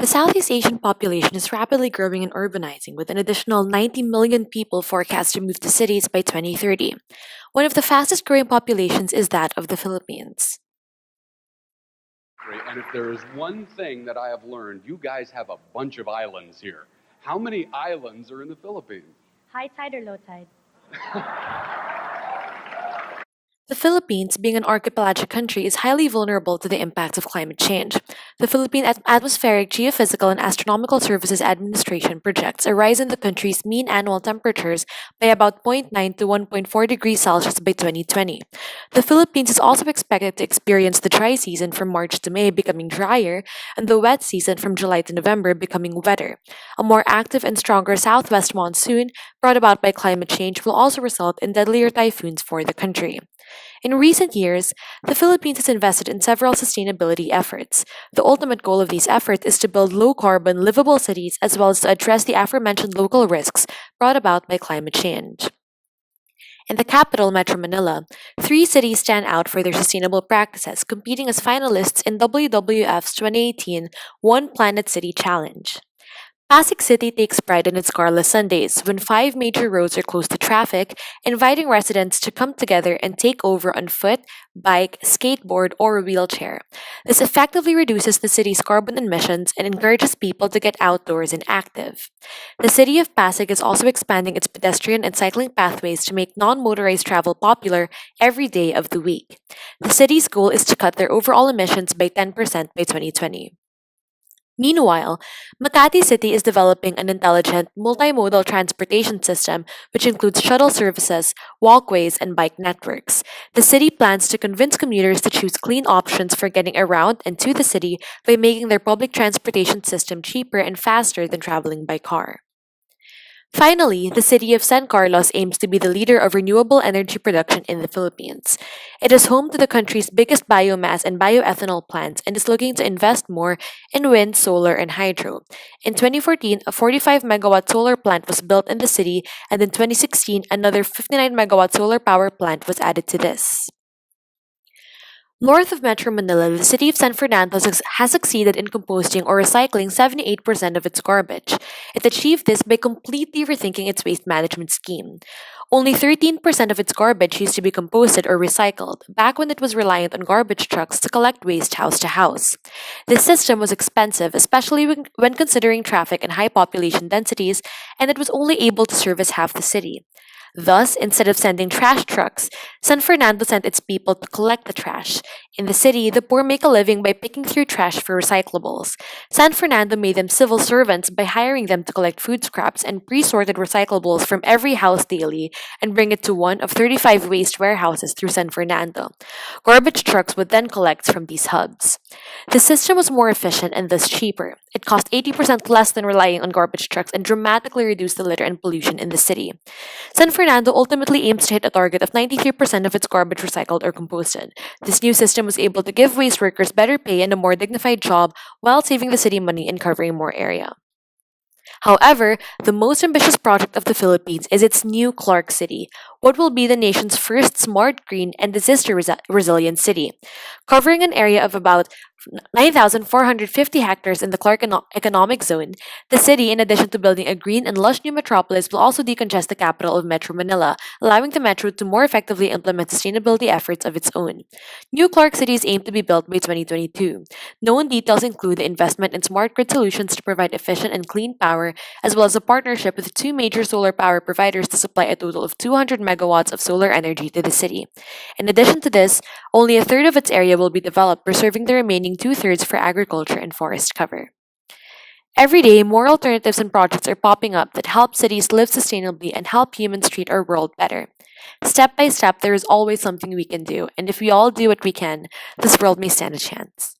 The Southeast Asian population is rapidly growing and urbanizing, with an additional 90 million people forecast to move to cities by 2030. One of the fastest growing populations is that of the Philippines. And if there is one thing that I have learned, you guys have a bunch of islands here. How many islands are in the Philippines? High tide or low tide? The Philippines, being an archipelagic country, is highly vulnerable to the impacts of climate change. The Philippine Atmospheric, Geophysical, and Astronomical Services Administration projects a rise in the country's mean annual temperatures by about zero point 0.9 to 1.4 degrees Celsius by 2020. The Philippines is also expected to experience the dry season from March to May becoming drier, and the wet season from July to November becoming wetter. A more active and stronger southwest monsoon, brought about by climate change, will also result in deadlier typhoons for the country. In recent years, the Philippines has invested in several sustainability efforts. The ultimate goal of these efforts is to build low carbon, livable cities as well as to address the aforementioned local risks brought about by climate change. In the capital, Metro Manila, three cities stand out for their sustainable practices, competing as finalists in WWF's 2018 One Planet City Challenge. Pasig City takes pride in its Carla Sundays, when five major roads are closed to traffic, inviting residents to come together and take over on foot, bike, skateboard, or wheelchair. This effectively reduces the city's carbon emissions and encourages people to get outdoors and active. The city of Pasig is also expanding its pedestrian and cycling pathways to make non motorized travel popular every day of the week. The city's goal is to cut their overall emissions by 10% by 2020. Meanwhile, Makati City is developing an intelligent multimodal transportation system which includes shuttle services, walkways, and bike networks. The city plans to convince commuters to choose clean options for getting around and to the city by making their public transportation system cheaper and faster than traveling by car. Finally, the city of San Carlos aims to be the leader of renewable energy production in the Philippines. It is home to the country's biggest biomass and bioethanol plants and is looking to invest more in wind, solar, and hydro. In 2014, a 45 megawatt solar plant was built in the city, and in 2016, another 59 megawatt solar power plant was added to this. North of Metro Manila, the city of San Fernando has succeeded in composting or recycling 78% of its garbage. It achieved this by completely rethinking its waste management scheme. Only 13% of its garbage used to be composted or recycled, back when it was reliant on garbage trucks to collect waste house to house. This system was expensive, especially when considering traffic and high population densities, and it was only able to service half the city. Thus, instead of sending trash trucks, San Fernando sent its people to collect the trash. In the city, the poor make a living by picking through trash for recyclables. San Fernando made them civil servants by hiring them to collect food scraps and pre-sorted recyclables from every house daily and bring it to one of 35 waste warehouses through San Fernando. Garbage trucks would then collect from these hubs. The system was more efficient and thus cheaper. It cost 80% less than relying on garbage trucks and dramatically reduced the litter and pollution in the city. San Fernando ultimately aims to hit a target of 93% of its garbage recycled or composted. This new system was able to give waste workers better pay and a more dignified job while saving the city money and covering more area. However, the most ambitious project of the Philippines is its new Clark City, what will be the nation's first smart, green, and disaster resilient city. Covering an area of about 9,450 hectares in the Clark Economic Zone, the city, in addition to building a green and lush new metropolis, will also decongest the capital of Metro Manila, allowing the metro to more effectively implement sustainability efforts of its own. New Clark City is aimed to be built by 2022. Known details include the investment in smart grid solutions to provide efficient and clean power, as well as a partnership with two major solar power providers to supply a total of 200 megawatts of solar energy to the city. In addition to this, only a third of its area will be developed, reserving the remaining two-thirds for agriculture and forest cover. Every day, more alternatives and projects are popping up that help cities live sustainably and help humans treat our world better. Step by step, there is always something we can do, and if we all do what we can, this world may stand a chance.